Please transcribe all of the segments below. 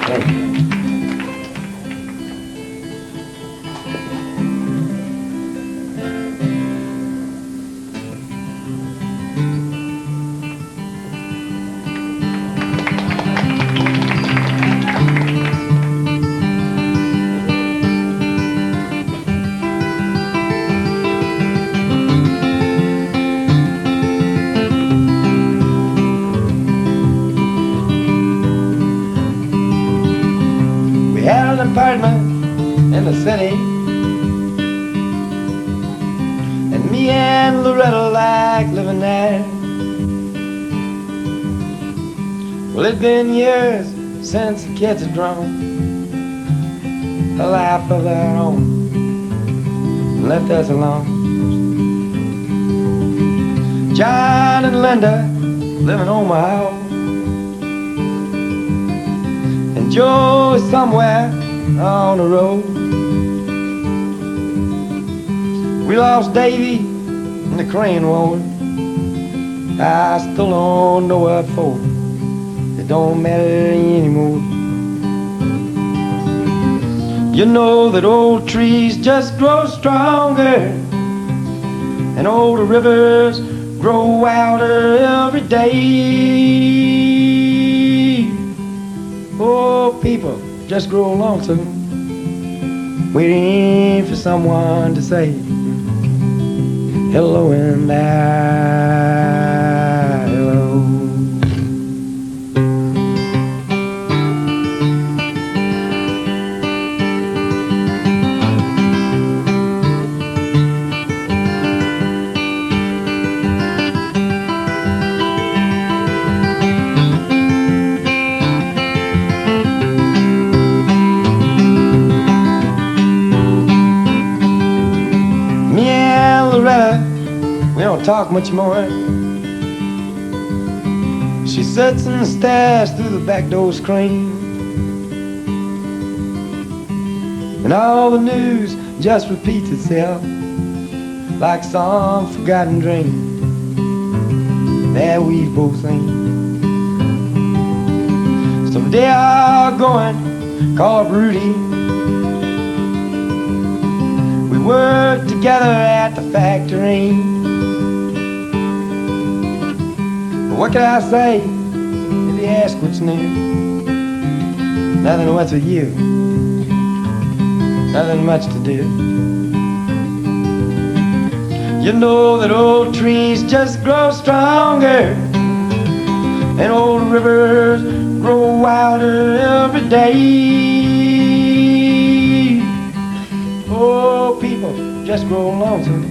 Thank you. Had an apartment in the city, and me and Loretta liked living there. Well, it'd been years since the kids had grown a life of their own and left us alone. John and Linda living on my own, and Joe is somewhere on the road. We lost Davy in the crane war. I still don't know what for. It don't matter anymore. You know that old trees just grow stronger, and old rivers grow wilder every day. Oh, people just grow lonesome, waiting for someone to say hello and hello. We don't talk much more. She sits and stares through the back door screen, and all the news just repeats itself like some forgotten dream that we've both seen. Someday I'll go and call up Rudy. We worked together at the factory. What can I say if you ask what's new? Nothing, what's with you? Nothing much to do. You know that old trees just grow stronger, and old rivers grow wilder every day. Oh, people just grow lonesome,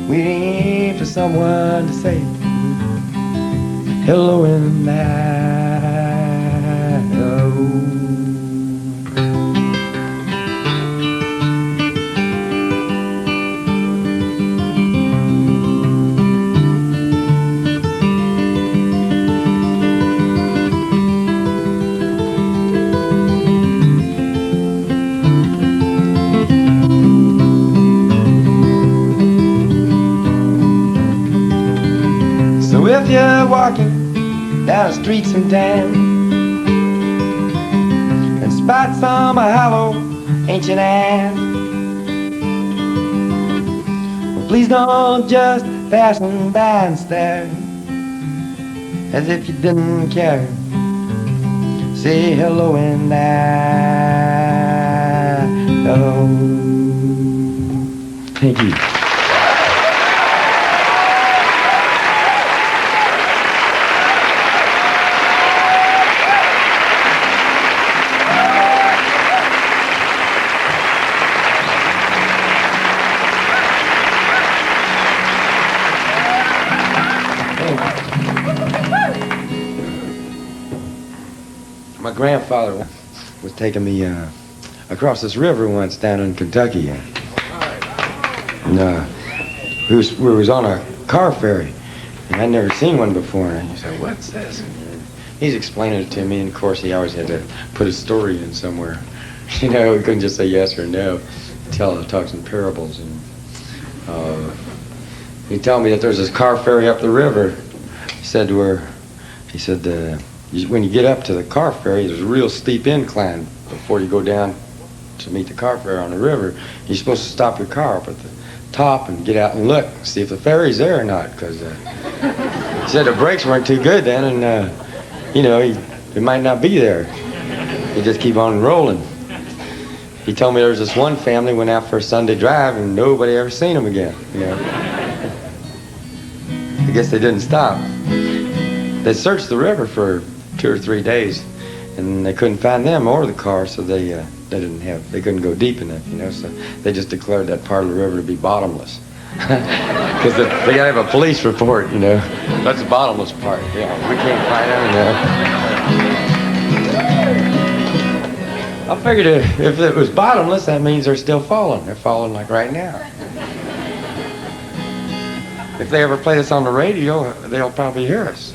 waiting for someone to say hello and hello. So if you're walking down the street sometime and spot some hollow ancient ass, well, please don't just pass them by and stare as if you didn't care. Say hello and hello. Thank you. My grandfather was taking me across this river once down in Kentucky, and we was on a car ferry, and I'd never seen one before. And he said, "What's this?" And he's explaining it to me, and of course he always had to put a story in somewhere. You know, he couldn't just say yes or no. Talks in parables, and he told me that there's this car ferry up the river. He said when you get up to the car ferry, there's a real steep incline before you go down to meet the car ferry on the river. You're supposed to stop your car up at the top and get out and look, see if the ferry's there or not, because he said the brakes weren't too good then, and you know, it might not be there. You just keep on rolling. He told me there was this one family went out for a Sunday drive and nobody ever seen them again. You know, I guess they didn't stop. They searched the river for 2 or 3 days, and they couldn't find them or the car, so they couldn't go deep enough. You know, so they just declared that part of the river to be bottomless. Because they gotta have a police report, you know. That's the bottomless part. Yeah, we can't find them, you know. I figured if it was bottomless, that means they're still falling. They're falling like right now. If they ever play this on the radio, they'll probably hear us.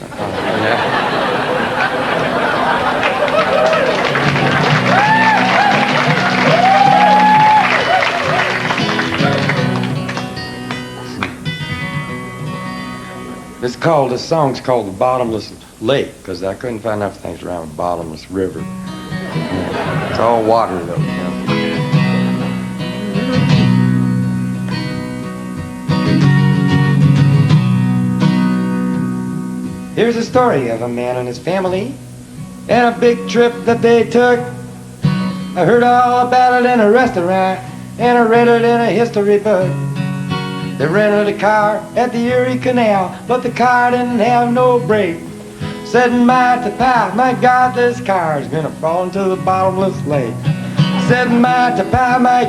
This song's called The Bottomless Lake, because I couldn't find enough things around the bottomless river. Yeah. It's all water, though. You know? Here's a story of a man and his family and a big trip that they took. I heard all about it in a restaurant and I read it in a history book. They rented a car at the Erie Canal, but the car didn't have no brake. Said my God, this car's gonna fall into the bottomless lake. Said my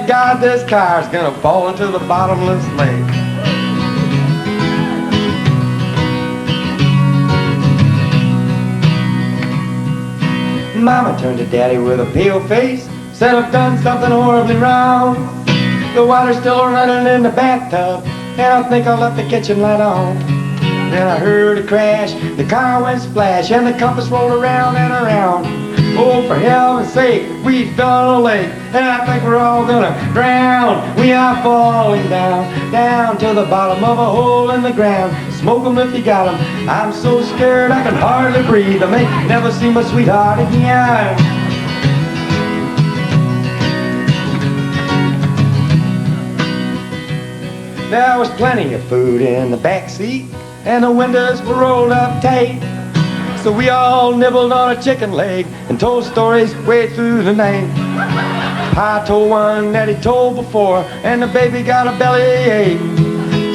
God, this car's gonna fall into the bottomless lake. Mama turned to Daddy with a pale face, said I've done something horribly wrong. The water's still running in the bathtub, and I think I left the kitchen light on. Then I heard a crash, the car went splash, and the compass rolled around and around. Oh, for heaven's sake, we fell in a lake, and I think we're all gonna drown. We are falling down, down to the bottom of a hole in the ground. Smoke 'em if you got 'em. I'm so scared I can hardly breathe. I may never see my sweetheart again. There was plenty of food in the back seat, and the windows were rolled up tight. So we all nibbled on a chicken leg and told stories way through the night. Pa told one that he told before, and the baby got a bellyache.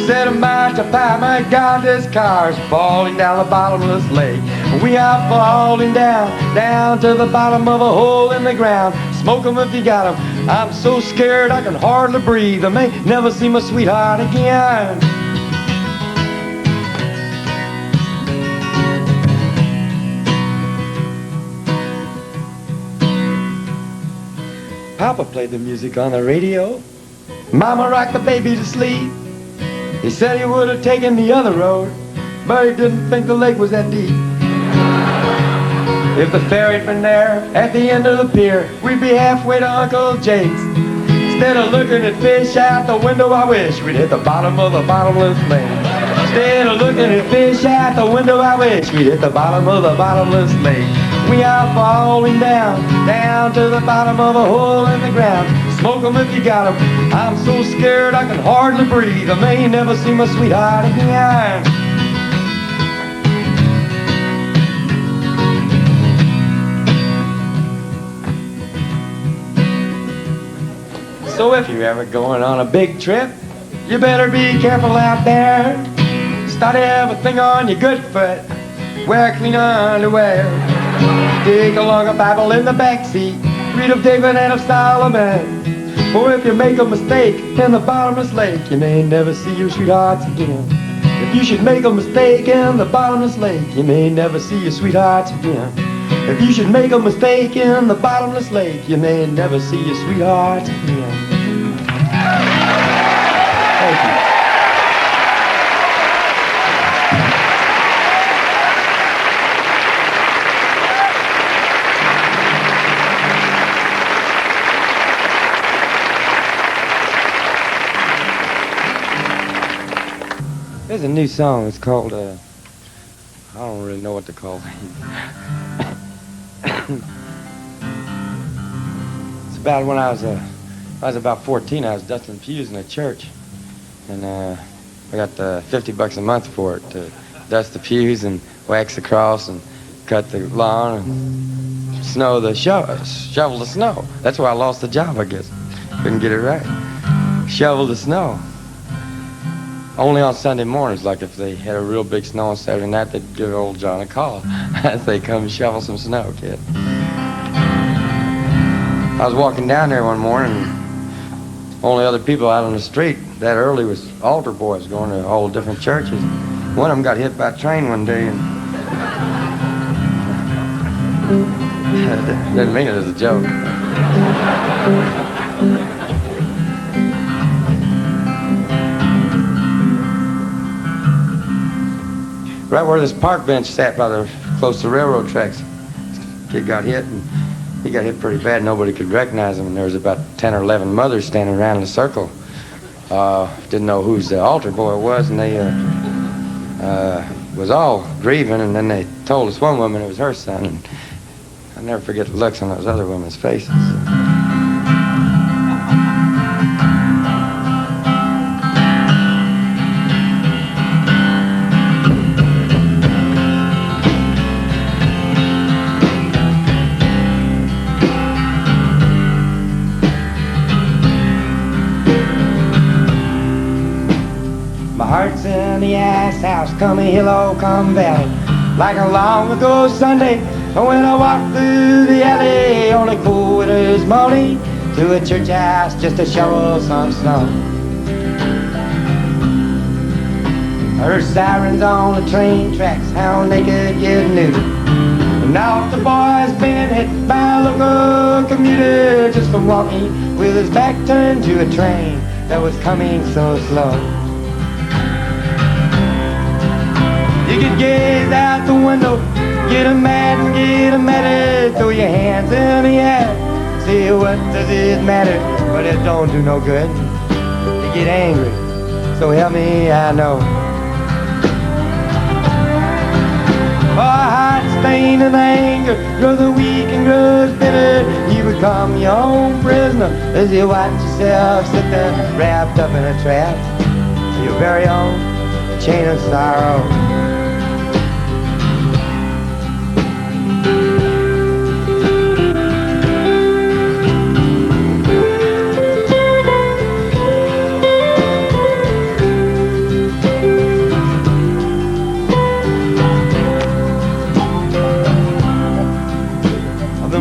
Said, my God, this car's falling down the bottomless lake. We are falling down, down to the bottom of a hole in the ground. Smoke 'em if you got 'em. I'm so scared I can hardly breathe. I may never see my sweetheart again. Papa played the music on the radio. Mama rocked the baby to sleep. He said he would have taken the other road, but he didn't think the lake was that deep. If the ferry'd been there at the end of the pier, we'd be halfway to Uncle Jake's. Instead of looking at fish out the window, I wish we'd hit the bottom of the bottomless lake. Instead of looking at fish out the window, I wish we'd hit the bottom of the bottomless lake. We are falling down, down to the bottom of a hole in the ground. Smoke 'em if you got 'em. I'm so scared I can hardly breathe. I may never see my sweetheart again. So if you're ever going on a big trip, you better be careful out there. Start everything on your good foot. Wear clean underwear. Take along a Bible in the back seat. Read of David and of Solomon. For if you make a mistake in the bottomless lake, you may never see your sweethearts again. If you should make a mistake in the bottomless lake, you may never see your sweethearts again. If you should make a mistake in the bottomless lake, you may never see your sweethearts again. Thank you. There's a new song. It's called don't really know what to call it. It's about when I was about 14. I was dusting pews in a church, and I got $50 a month for it to dust the pews and wax the cross and cut the lawn and shovel the snow. That's why I lost the job, I guess. Couldn't get it right. Shovel the snow. Only on Sunday mornings, like if they had a real big snow on Saturday night, they'd give old John a call. I'd say, come shovel some snow, kid. I was walking down there one morning, and only other people out on the street that early was altar boys going to all different churches. One of them got hit by a train one day, and didn't mean it as a joke. Right where this park bench sat close to the railroad tracks, this kid got hit, and he got hit pretty bad. Nobody could recognize him, and there was about 10 or 11 mothers standing around in a circle. Didn't know whose the altar boy was, and they was all grieving, and then they told us one woman it was her son, and I'll never forget the looks on those other women's faces. My heart's in the ass house, come hill, oh, come valley. Like a long ago Sunday, when I walked through the alley on a cool winter's morning to a church house just to shovel some snow. I heard sirens on the train tracks, how they could get new. And now the boy's been hit by a local commuter just from walking with his back turned to a train that was coming so slow. You could gaze out the window, get a mad and get a matter, throw your hands in the air, say what does it matter? But it don't do no good to get angry, so help me I know. For a heart stained in anger grows weak and grows bitter. You become your own prisoner as you watch yourself sit there wrapped up in a trap, your very own chain of sorrow.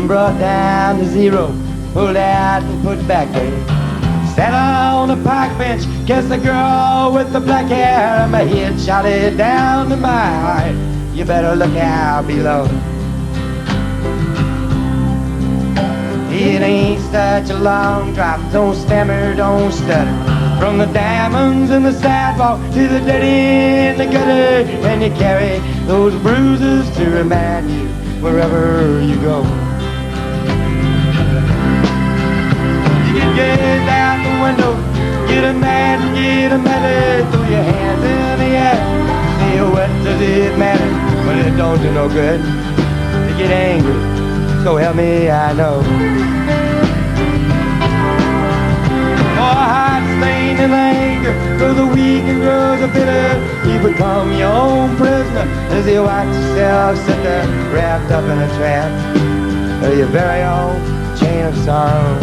Brought down to zero, pulled out and put back there. Sat on a park bench, kissed the girl with the black hair, and my head shouted down to my heart, you better look out below. It ain't such a long drop, don't stammer, don't stutter. From the diamonds in the sidewalk to the dirty in the gutter, and you carry those bruises to remind you wherever you go. Get out the window, get a mad and get a matter, throw your hands in the air, say what does it matter? But it don't do no good to get angry, so help me I know. For a heart stained in anger grows weak and grows bitter. You become your own prisoner as you watch yourself sit there wrapped up in a trap, or your very own chain of sorrow.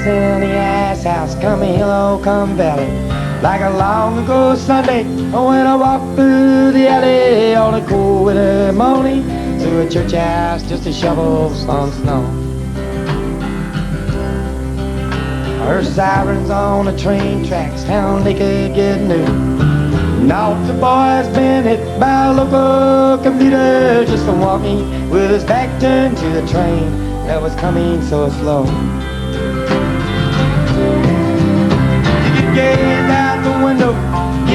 In the ass house, come hill, oh, come valley. Like a long ago Sunday, when I walked through the alley on a cool winter morning to a church house just to shovel some snow. I heard sirens on the train tracks, how they could get new. Now the boy's been hit by a local commuter just from walking with his back turned to the train that was coming so slow. Gaze out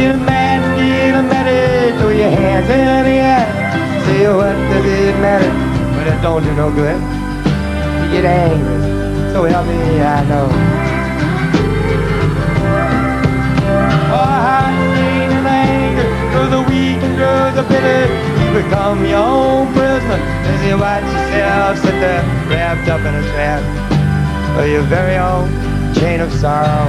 getting mad, getting mad, throw your hands in the air. Say, what does it matter? But it don't do no good. You get angry, so help me, I know. Oh, how pain and anger, through the weak and through the bitter, you become your own prisoner as you watch yourself sit there wrapped up in a trap of your very own chain of sorrow.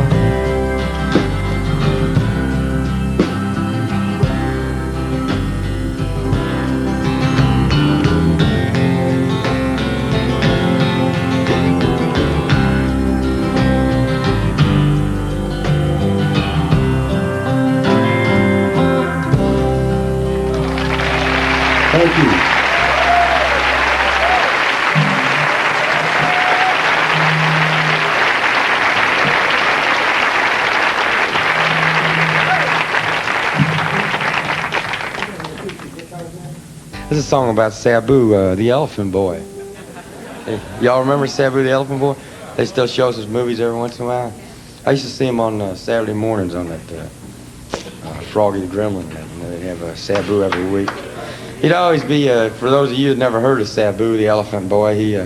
Thank you. This is a song about Sabu, the elephant boy. Hey, y'all remember Sabu, the elephant boy? They still show us his movies every once in a while. I used to see him on Saturday mornings on that Froggy the Gremlin. You know, they have Sabu every week. He'd always be, for those of you who've never heard of Sabu, the elephant boy, he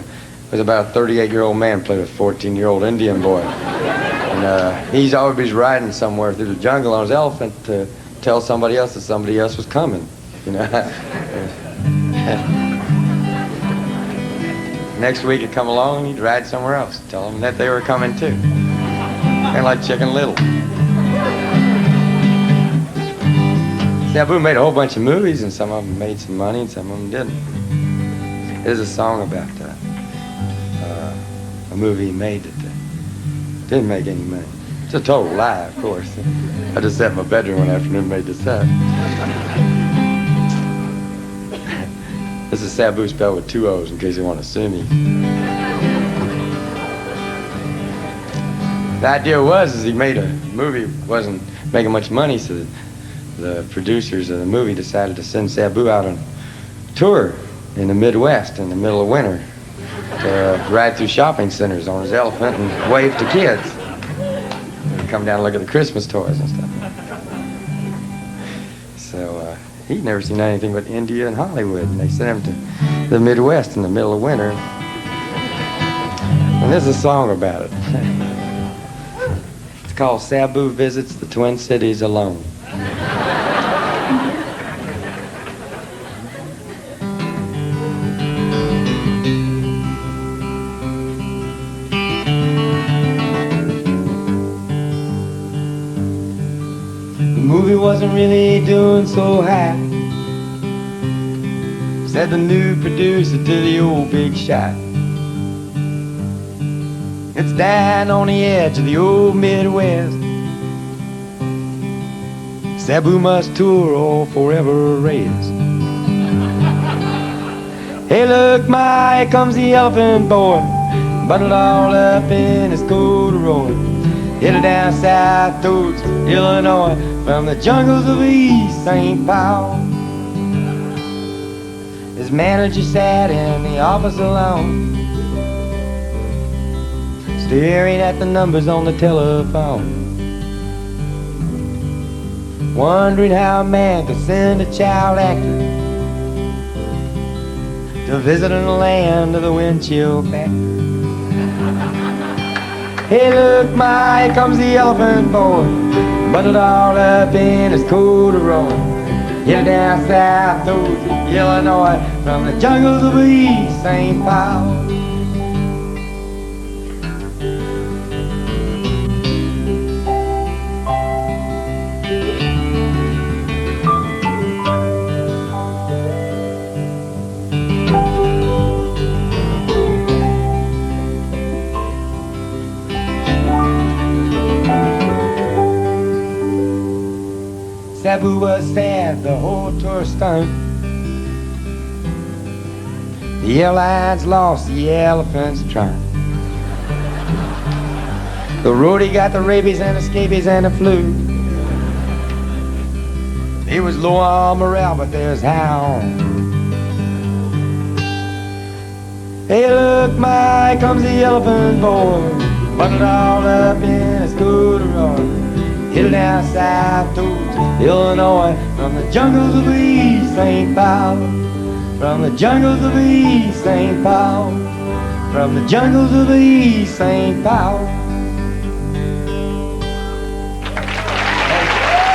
was about a 38-year-old man played a 14-year-old Indian boy. And he's always riding somewhere through the jungle on his elephant to tell somebody else that somebody else was coming, you know. Next week he'd come along and he'd ride somewhere else, tell them that they were coming too. Kind of like Chicken Little. Sabu made a whole bunch of movies, and some of them made some money and some of them didn't. There's a song about a movie he made that didn't make any money. It's a total lie, of course. I just sat in my bedroom one afternoon and made this up. This is Sabu spelled with 2 O's in case you want to sue me. The idea was he made a movie, wasn't making much money, so the producers of the movie decided to send Sabu out on tour in the Midwest in the middle of winter to ride through shopping centers on his elephant and wave to kids. They'd come down and look at the Christmas toys and stuff. So he'd never seen anything but India and Hollywood, and they sent him to the Midwest in the middle of winter. And there's a song about it. It's called Sabu Visits the Twin Cities Alone. The movie wasn't really doing so hot, said the new producer to the old big shot. It's down on the edge of the old Midwest. Sabu must tour or forever rest. Hey look, Ma, here comes the elephant boy, bundled all up in his corduroy, headed down south towards Illinois, from the jungles of East St. Paul. His manager sat in the office alone, staring at the numbers on the telephone, wondering how a man could send a child actor to visit in the land of the wind chill factor. Hey look, Ma, here comes the elephant boy, bundled all up in his corduroy, headed down south towards Illinois, from the jungles of East St. Paul. Sabu was sad, the whole tour stunk. The airlines lost the elephant's trunk. The roadie got the rabies and the scabies and the flu. He was low on morale, but there's how. Hey look, Ma, here comes the elephant boy, bundled all up in his corduroy, headed down south towards Illinois, from the jungles of East St. Paul, from the jungles of East St. Paul, from the jungles of East St. Paul.